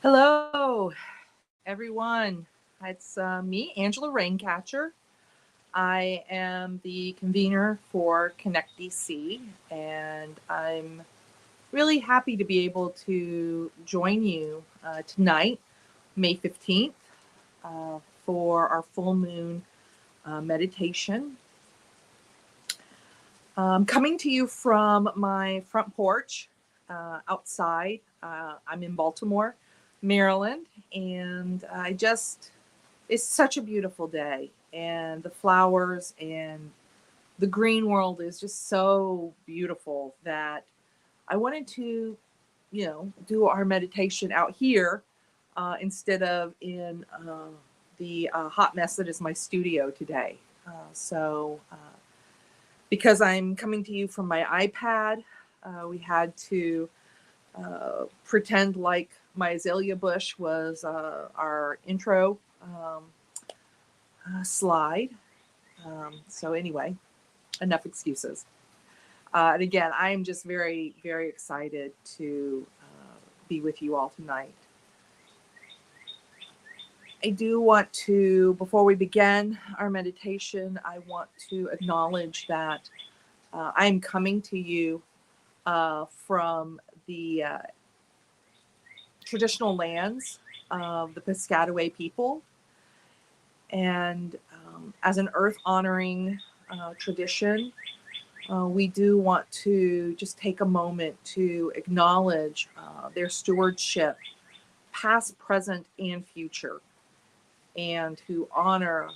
Hello, everyone. It's me, Angela Raincatcher. I am the convener for Connect DC, and I'm really happy to be able to join you tonight, May 15th, for our full moon meditation. Coming to you from my front porch outside. I'm in Baltimore, Maryland, and it's such a beautiful day, and the flowers and the green world is just so beautiful that I wanted to, do our meditation out here instead of in the hot mess that is my studio today. Because I'm coming to you from my iPad, we had to pretend like my azalea bush was our intro slide. So anyway, enough excuses. And again, I am just very, very excited to be with you all tonight. I do want to, before we begin our meditation, I want to acknowledge that I'm coming to you from the traditional lands of the Piscataway people. And as an earth honoring tradition, we do want to just take a moment to acknowledge their stewardship, past, present, and future, and to honor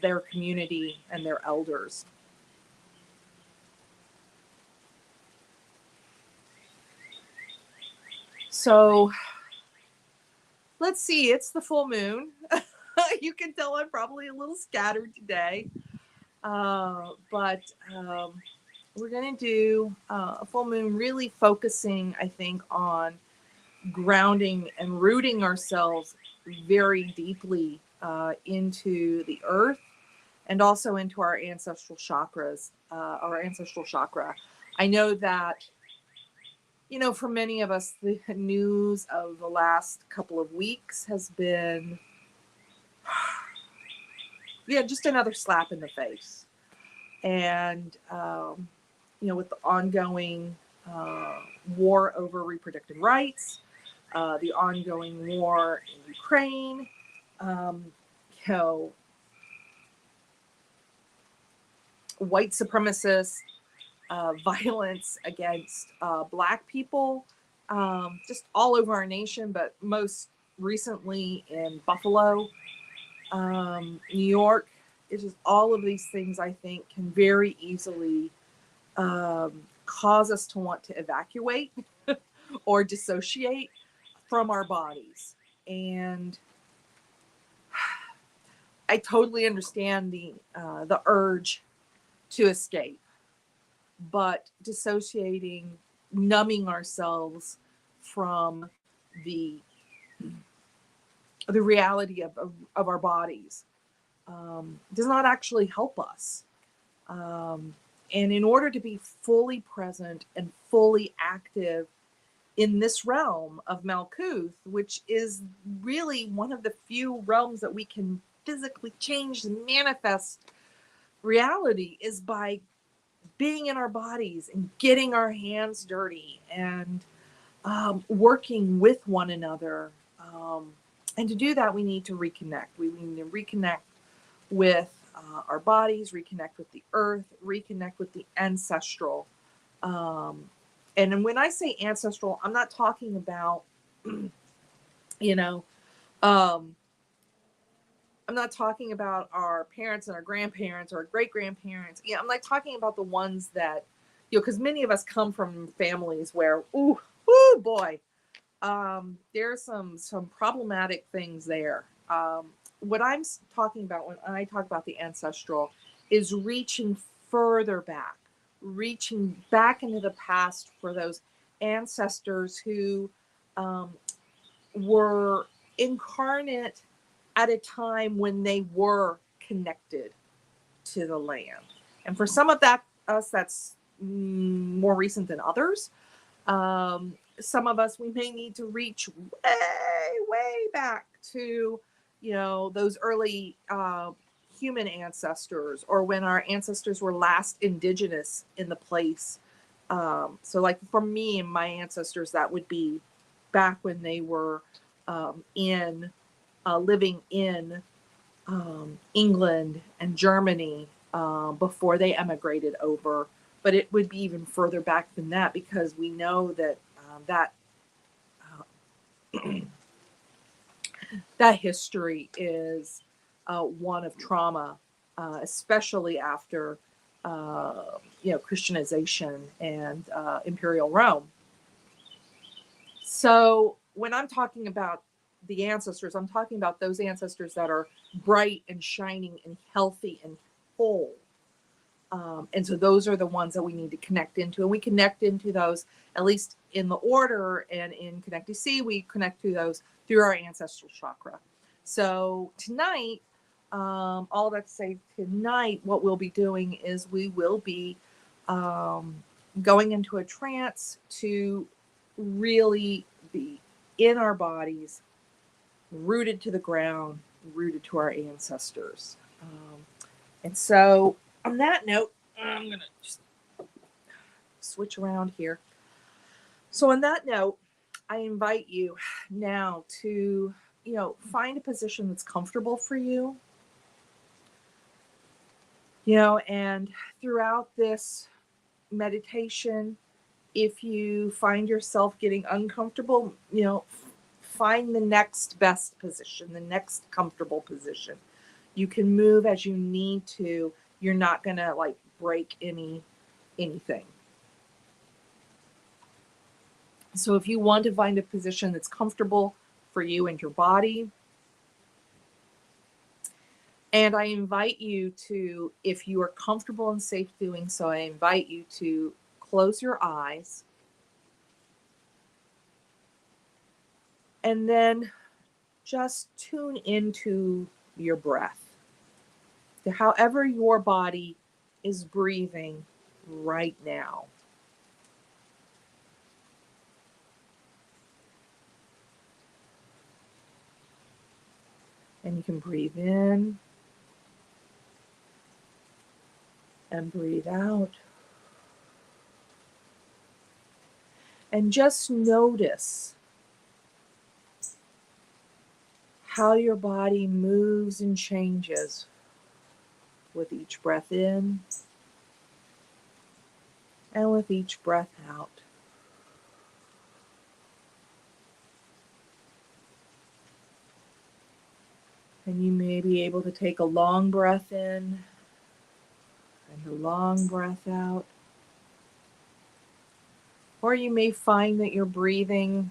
their community and their elders. So let's see, it's the full moon. You can tell I'm probably a little scattered today, but we're going to do a full moon really focusing, I think, on grounding and rooting ourselves very deeply into the earth and also into our ancestral chakras, our ancestral chakra. I know that, for many of us, the news of the last couple of weeks has been, just another slap in the face. And, with the ongoing war over reproductive rights, the ongoing war in Ukraine, white supremacist violence against Black people, just all over our nation, but most recently in Buffalo, New York. It's just all of these things, I think, can very easily cause us to want to evacuate or dissociate from our bodies. And I totally understand the urge to escape, but dissociating, numbing ourselves from the reality of our bodies does not actually help us. And in order to be fully present and fully active in this realm of Malkuth, which is really one of the few realms that we can physically change and manifest reality, is by being in our bodies and getting our hands dirty and working with one another. And to do that, we need to reconnect. We need to reconnect with our bodies, reconnect with the earth, reconnect with the ancestral. And when I say ancestral, I'm not talking about, I'm not talking about our parents and our grandparents or great grandparents. Yeah, I'm like talking about the ones that, because many of us come from families where, ooh boy, there's some problematic things there. What I'm talking about when I talk about the ancestral is reaching further back, reaching back into the past for those ancestors who were incarnate at a time when they were connected to the land. And for some of us, that's more recent than others. Some of us, we may need to reach way way back to, those early human ancestors, or when our ancestors were last indigenous in the place. So like for me and my ancestors, that would be back when they were living in England and Germany before they emigrated over. But it would be even further back than that, because we know that that history is one of trauma, especially after Christianization and Imperial Rome. So when I'm talking about the ancestors, I'm talking about those ancestors that are bright and shining and healthy and whole. And so those are the ones that we need to connect into. And we connect into those, at least in the order, and in Connect DC, we connect to those through our ancestral chakra. So tonight, all that to say, tonight, what we'll be doing is we will be going into a trance to really be in our bodies, rooted to the ground, rooted to our ancestors. And so on that note, I'm going to just switch around here. So on that note, I invite you now to, find a position that's comfortable for you. And throughout this meditation, if you find yourself getting uncomfortable, find the next best position, the next comfortable position. You can move as you need to. You're not going to break anything. So if you want to find a position that's comfortable for you and your body, and I invite you to, if you are comfortable and safe doing so, I invite you to close your eyes and then just tune into your breath, to however your body is breathing right now. And you can breathe in and breathe out. And just notice how your body moves and changes with each breath in and with each breath out. And you may be able to take a long breath in and a long breath out. Or you may find that your breathing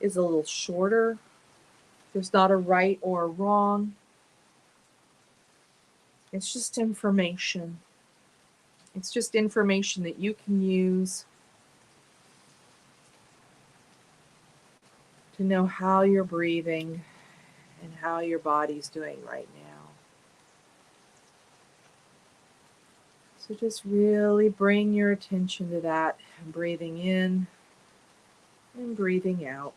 is a little shorter. There's not a right or a wrong. It's just information. It's just information that you can use to know how you're breathing and how your body's doing right now. So just really bring your attention to that, and breathing in and breathing out.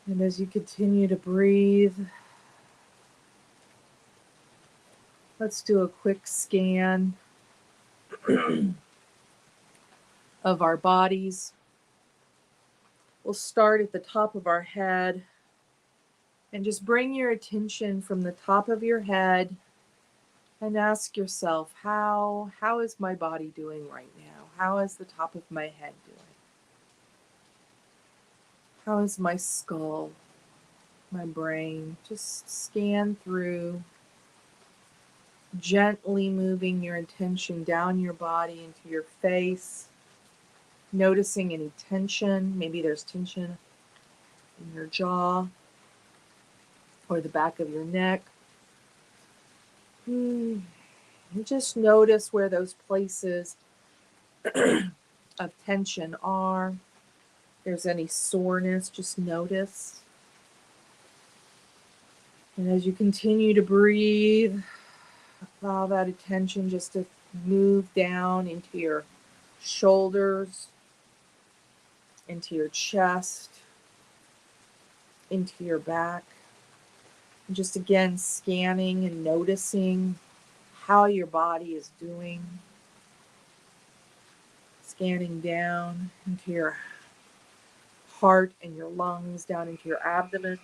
And as you continue to breathe, let's do a quick scan of our bodies. We'll start at the top of our head and just bring your attention from the top of your head and ask yourself, how is my body doing right now? How is the top of my head doing? How is my skull, my brain? Just scan through, gently moving your attention down your body into your face, noticing any tension. Maybe there's tension in your jaw or the back of your neck. And just notice where those places of tension are. If there's any soreness, just notice. And as you continue to breathe, Allow that attention just to move down into your shoulders, into your chest, into your back. And just again, scanning and noticing how your body is doing. Scanning down into your heart and your lungs, down into your abdomen.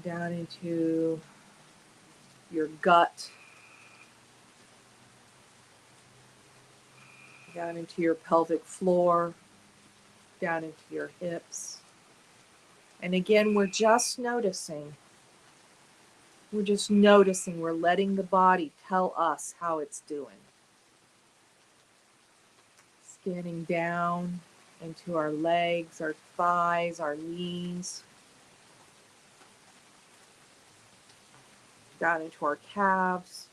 Down into your gut, down into your pelvic floor, down into your hips. And again, we're just noticing. We're just noticing. We're letting the body tell us how it's doing. Scanning down into our legs, our thighs, our knees, down into our calves.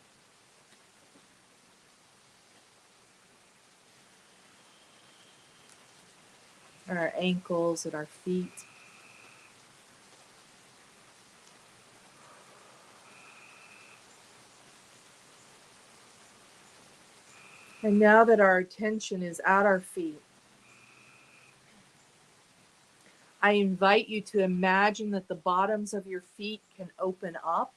Our ankles and our feet. And now that our attention is at our feet, I invite you to imagine that the bottoms of your feet can open up.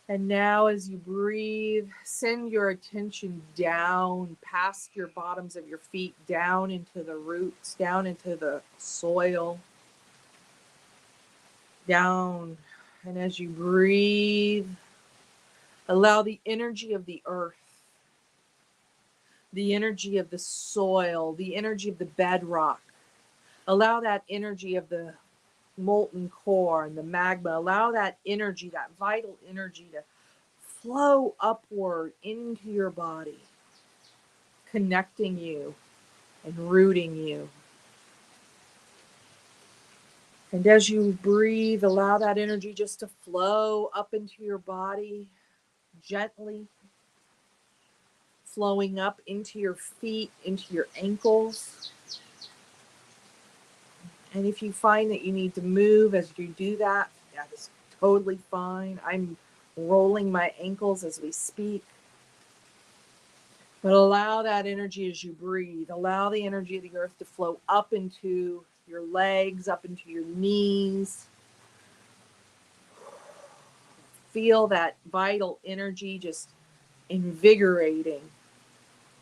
And now as you breathe, send your attention down past your bottoms of your feet, down into the roots, down into the soil, down. And as you breathe, allow the energy of the earth, the energy of the soil, the energy of the bedrock, allow that energy of the molten core and the magma, allow that energy, that vital energy to flow upward into your body, connecting you and rooting you. And as you breathe, allow that energy just to flow up into your body, gently flowing up into your feet, into your ankles. And if you find that you need to move as you do that, that is totally fine. I'm rolling my ankles as we speak. But allow that energy as you breathe. Allow the energy of the earth to flow up into your legs, up into your knees. Feel that vital energy just invigorating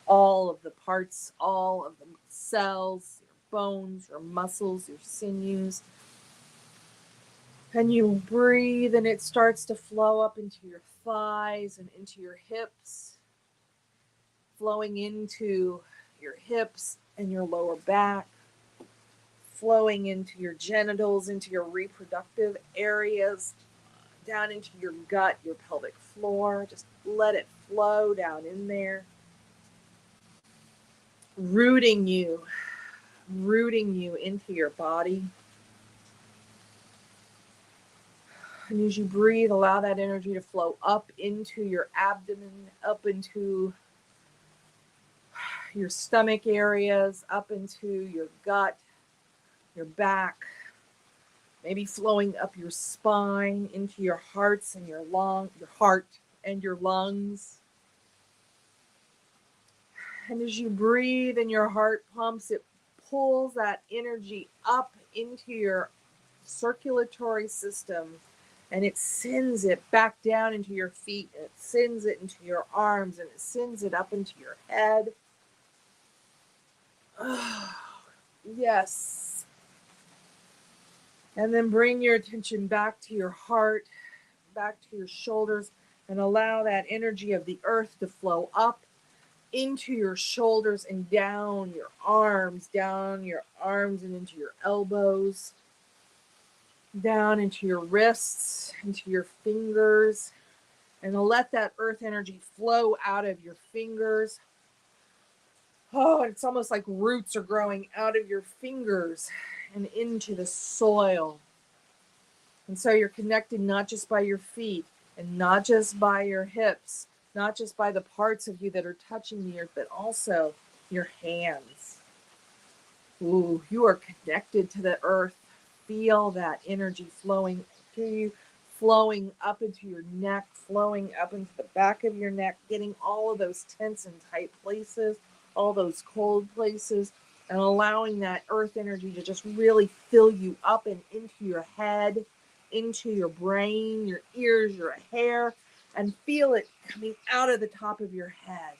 all of the parts, all of the cells, your bones, your muscles, your sinews. And you breathe and it starts to flow up into your thighs and into your hips, flowing into your hips and your lower back, flowing into your genitals, into your reproductive areas, down into your gut, your pelvic floor. Just let it flow down in there, rooting you into your body. And as you breathe, allow that energy to flow up into your abdomen, up into your stomach areas, up into your gut, your back, maybe flowing up your spine into your hearts and your heart and your lungs. And as you breathe and your heart pumps, it pulls that energy up into your circulatory system and it sends it back down into your feet, and it sends it into your arms, and it sends it up into your head. Oh, yes. And then bring your attention back to your heart, back to your shoulders, and allow that energy of the earth to flow up into your shoulders and down your arms and into your elbows, down into your wrists, into your fingers, and let that earth energy flow out of your fingers. Oh, it's almost like roots are growing out of your fingers and into the soil. And so you're connected not just by your feet and not just by your hips, not just by the parts of you that are touching the earth, but also your hands. Ooh, you are connected to the earth. Feel that energy flowing to you, flowing up into your neck, flowing up into the back of your neck, getting all of those tense and tight places, all those cold places, and allowing that earth energy to just really fill you up and into your head, into your brain, your ears, your hair, and feel it coming out of the top of your head.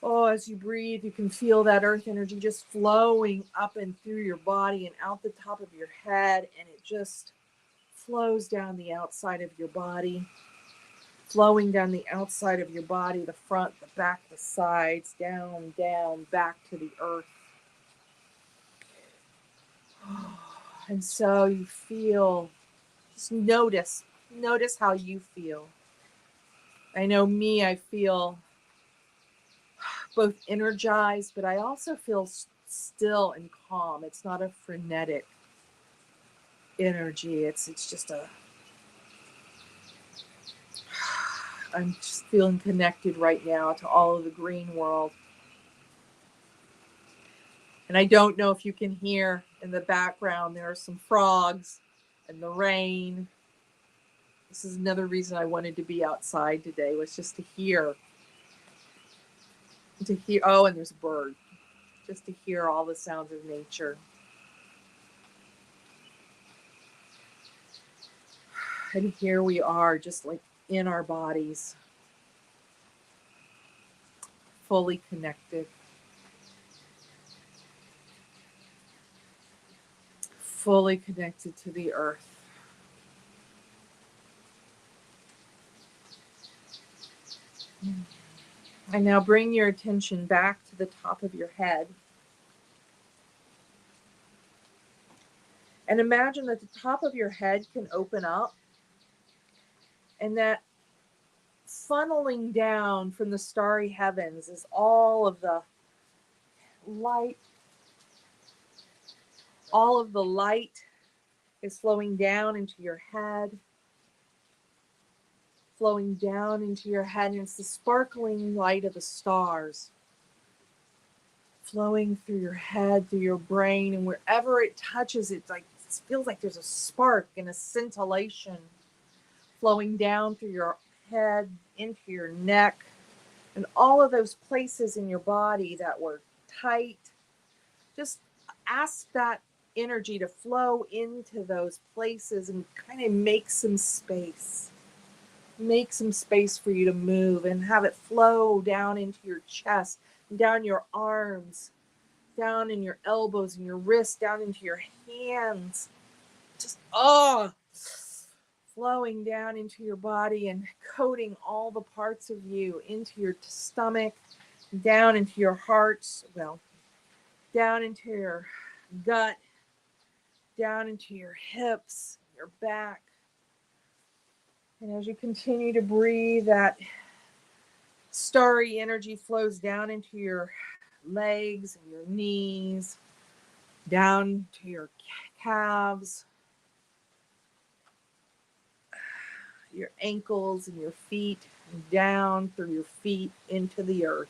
Oh, as you breathe, you can feel that earth energy just flowing up and through your body and out the top of your head. And it just flows down the outside of your body, flowing down the outside of your body, the front, the back, the sides, down, down, back to the earth. And so you feel, just notice how you feel. I know me, I feel both energized, but I also feel still and calm. It's not a frenetic energy. It's just I'm just feeling connected right now to all of the green world. And I don't know if you can hear in the background, there are some frogs and the rain. This is another reason I wanted to be outside today, was just to hear, oh, and there's a bird, just to hear all the sounds of nature. And here we are, just like in our bodies, fully connected, fully connected to the earth. And now bring your attention back to the top of your head. And imagine that the top of your head can open up, and that funneling down from the starry heavens is all of the light. All of the light is flowing down into your head, flowing down into your head, and it's the sparkling light of the stars flowing through your head, through your brain, and wherever it touches, it feels like there's a spark and a scintillation flowing down through your head, into your neck, and all of those places in your body that were tight. Just ask that energy to flow into those places and kind of make some space. Make some space for you to move and have it flow down into your chest, down your arms, down in your elbows and your wrists, down into your hands. Just, flowing down into your body and coating all the parts of you into your stomach, down into your heart, down into your gut, down into your hips, your back. And as you continue to breathe, that starry energy flows down into your legs and your knees, down to your calves, your ankles and your feet, and down through your feet into the earth.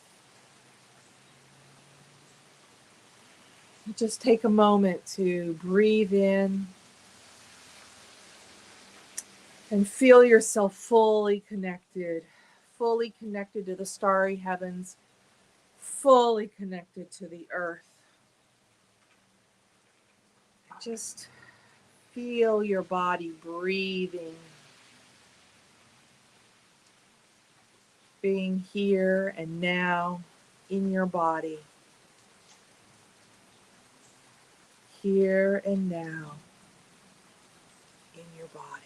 Just take a moment to breathe in and feel yourself fully connected to the starry heavens, fully connected to the earth. Just feel your body breathing, being here and now in your body. Here and now in your body.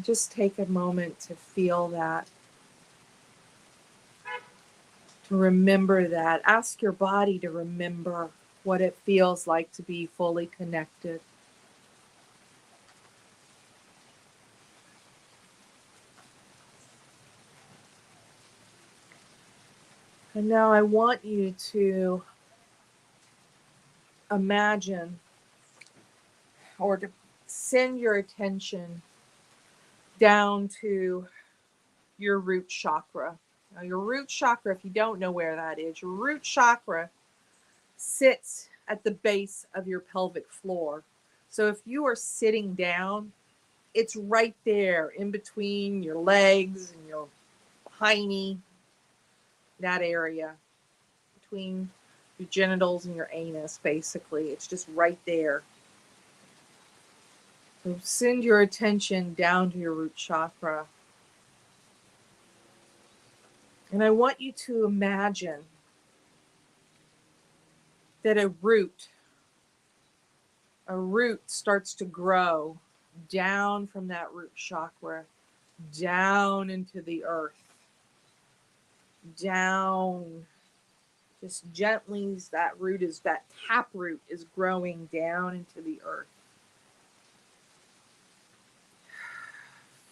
Just take a moment to feel that, to remember that. Ask your body to remember what it feels like to be fully connected. And now I want you to imagine, or to send your attention down to your root chakra. Now, your root chakra, if you don't know where that is, your root chakra sits at the base of your pelvic floor. So if you are sitting down, it's right there in between your legs and your hiney, that area between your genitals and your anus, basically. It's just right there. So send your attention down to your root chakra. And I want you to imagine that a root starts to grow down from that root chakra, down into the earth, down, just gently, that tap root is growing down into the earth.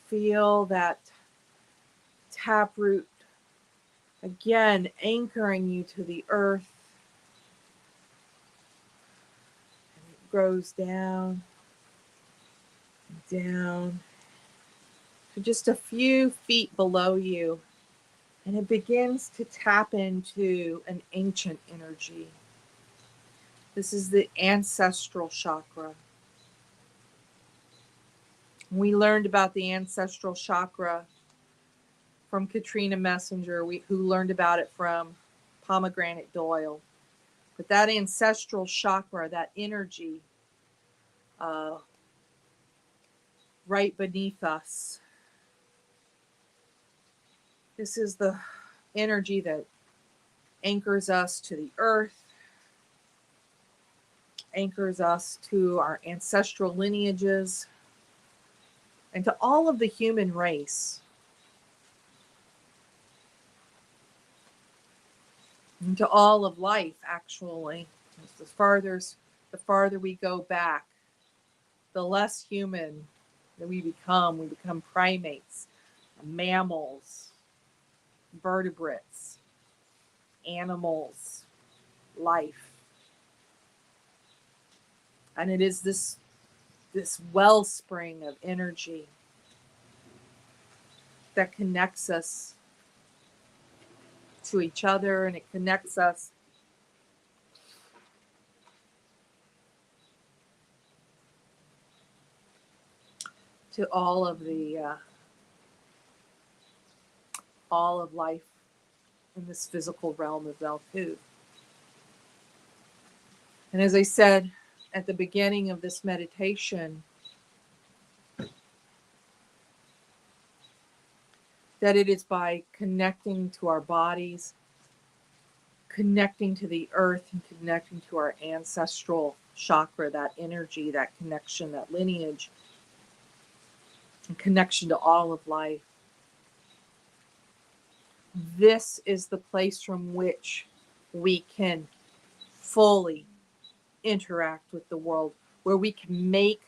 Feel that tap root again anchoring you to the earth. And it grows down, down to just a few feet below you. And it begins to tap into an ancient energy. This is the ancestral chakra. We learned about the ancestral chakra from Katrina Messenger, who learned about it from Pomegranate Doyle. But that ancestral chakra, that energy right beneath us, this is the energy that anchors us to the earth, anchors us to our ancestral lineages, and to all of the human race. And to all of life, actually. The farther we go back, the less human that we become. We become primates, mammals, vertebrates, animals, life. And it is this wellspring of energy that connects us to each other, and it connects us to all of life in this physical realm of Velku. And as I said at the beginning of this meditation, that it is by connecting to our bodies, connecting to the earth, and connecting to our ancestral chakra, that energy, that connection, that lineage, and connection to all of life. This is the place from which we can fully interact with the world, where we can make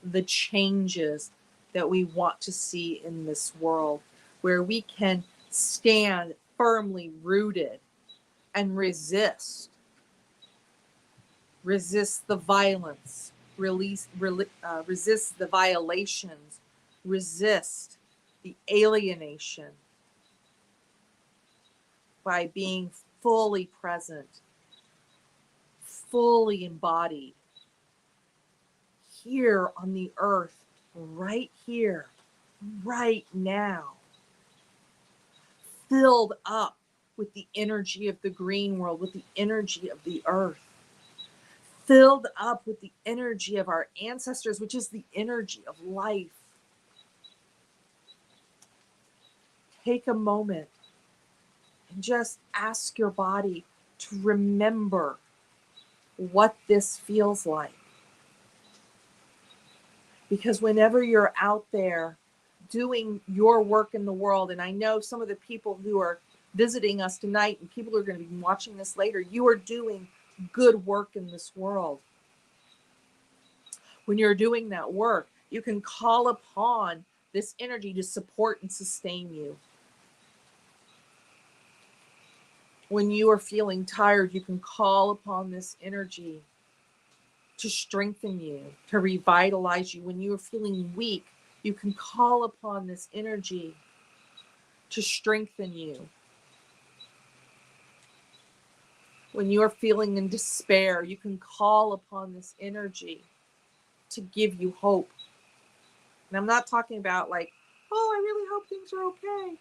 the changes that we want to see in this world, where we can stand firmly rooted and resist the violence, resist the violations, resist the alienation by being fully present, fully embodied here on the earth, right here, right now, filled up with the energy of the green world, with the energy of the earth, filled up with the energy of our ancestors, which is the energy of life. Take a moment and just ask your body to remember what this feels like. Because whenever you're out there doing your work in the world, and I know some of the people who are visiting us tonight and people who are going to be watching this later, you are doing good work in this world. When you're doing that work, you can call upon this energy to support and sustain you. When you are feeling tired, you can call upon this energy to strengthen you, to revitalize you. When you are feeling weak, you can call upon this energy to strengthen you. When you are feeling in despair, you can call upon this energy to give you hope. And I'm not talking about like, oh, I really hope things are okay.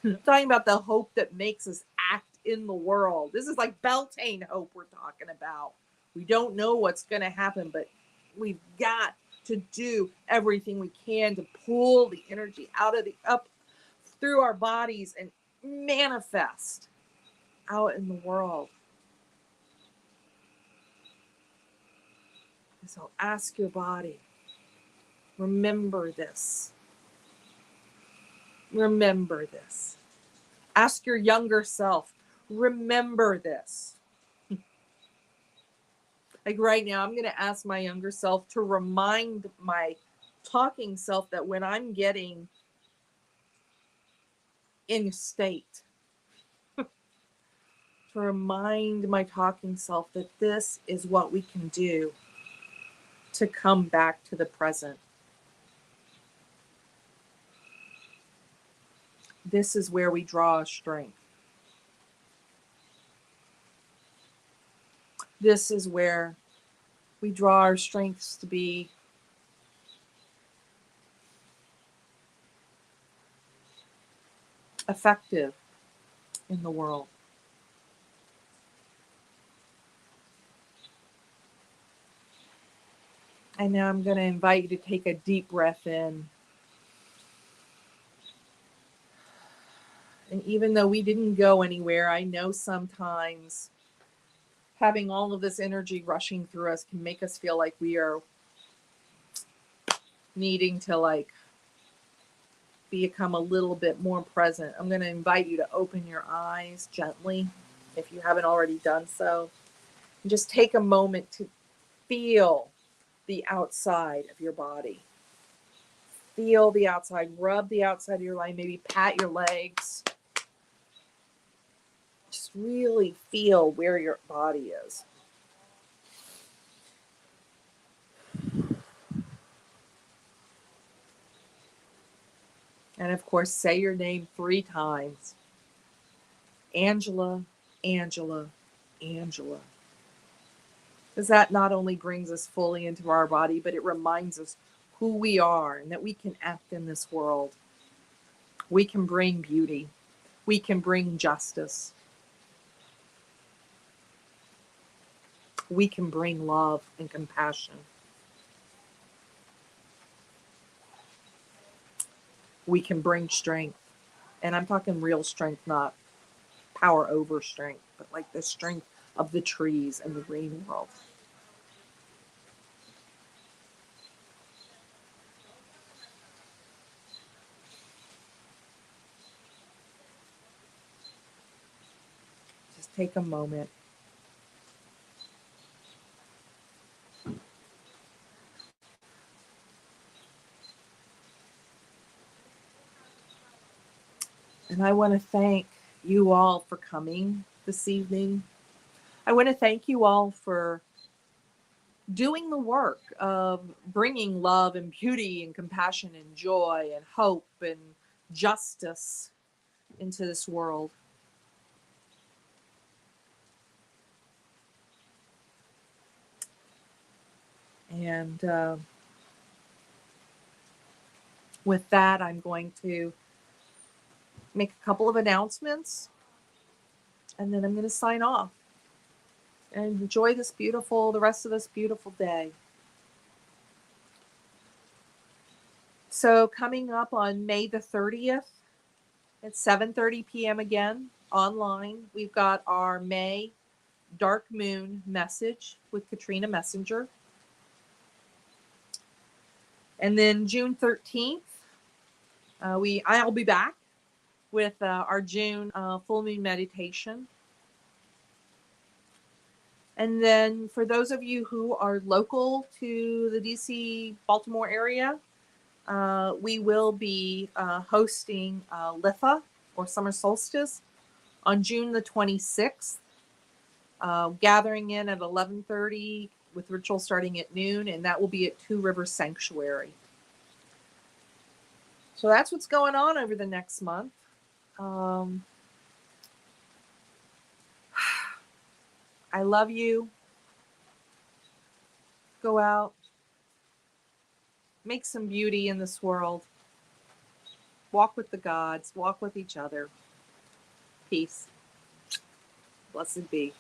I'm talking about the hope that makes us act in the world. This is like Beltane hope we're talking about. We don't know what's going to happen, but we've got to do everything we can to pull the energy out of the up through our bodies and manifest out in the world. So ask your body, remember this. Remember this. Ask your younger self, remember this. Like right now, I'm going to ask my younger self to remind my talking self that when I'm getting in a state, to remind my talking self that this is what we can do to come back to the present. This is where we draw strength. This is where we draw our strengths to be effective in the world. And now I'm going to invite you to take a deep breath in. And even though we didn't go anywhere, I know sometimes having all of this energy rushing through us can make us feel like we are needing to like become a little bit more present. I'm going to invite you to open your eyes gently if you haven't already done so. And just take a moment to feel the outside of your body. Feel the outside, rub the outside of your leg, maybe pat your legs. Just really feel where your body is. And of course, say your name 3 times. Angela, Angela, Angela. Because that not only brings us fully into our body, but it reminds us who we are and that we can act in this world. We can bring beauty. We can bring justice. We can bring love and compassion. We can bring strength. And I'm talking real strength, not power over strength, but like the strength of the trees and the green world. Just take a moment. And I want to thank you all for coming this evening. I want to thank you all for doing the work of bringing love and beauty and compassion and joy and hope and justice into this world. And with that, I'm going to make a couple of announcements and then I'm going to sign off. And enjoy the rest of this beautiful day. So coming up on May the 30th at 7:30 p.m. again, online, we've got our May Dark Moon message with Katrina Messenger. And then June 13th, I'll be back with our June full moon meditation. And then for those of you who are local to the DC, Baltimore area, we will be hosting Litha or Summer Solstice on June the 26th. gathering in at 11:30 with ritual starting at noon, and that will be at Two Rivers Sanctuary. So that's what's going on over the next month. I love you. Go out, make some beauty in this world. Walk with the gods, walk with each other. Peace. Blessed be.